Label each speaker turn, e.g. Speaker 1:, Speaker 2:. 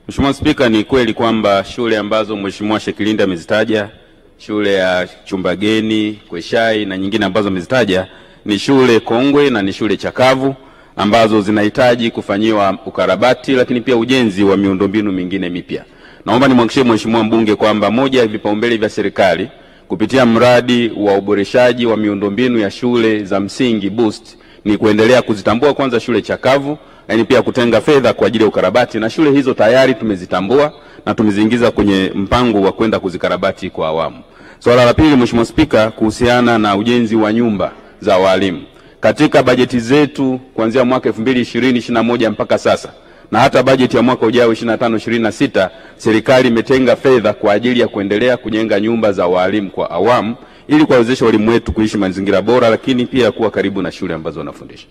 Speaker 1: Mheshimiwa Spika, ni kweli kwamba shule ambazo Mheshimiwa Shekilinda amezitaja, shule ya Chumbageni, Kweshai na nyingine ambazo amezitaja ni shule kongwe na ni shule chakavu ambazo zinahitaji kufanyiwa ukarabati, lakini pia ujenzi wa miundombinu mingine mipya. Naomba nimhakikishie Mheshimiwa mbunge kwamba moja ya vipaumbele vya serikali kupitia mradi wa uboreshaji wa miundombinu ya shule za msingi Boost ni kuendelea kuzitambua kwanza shule chakavu, lakini pia kutenga fedha kwa ajili ya ukarabati, na shule hizo tayari tumezitambua na tumeziingiza kwenye mpango wa kwenda kuzikarabati kwa awamu. Swala la pili, Mheshimiwa Spika, kuhusiana na ujenzi wa nyumba za walimu. Katika bajeti zetu kuanzia mwaka 2020-2021 mpaka sasa na hata bajeti ya mwaka ujao 2025-2026, serikali imetenga fedha kwa ajili ya kuendelea kujenga nyumba za walimu kwa awamu ili kuwawezesha walimu wetu kuishi mazingira bora, lakini pia kuwa karibu na shule ambazo wanafundisha.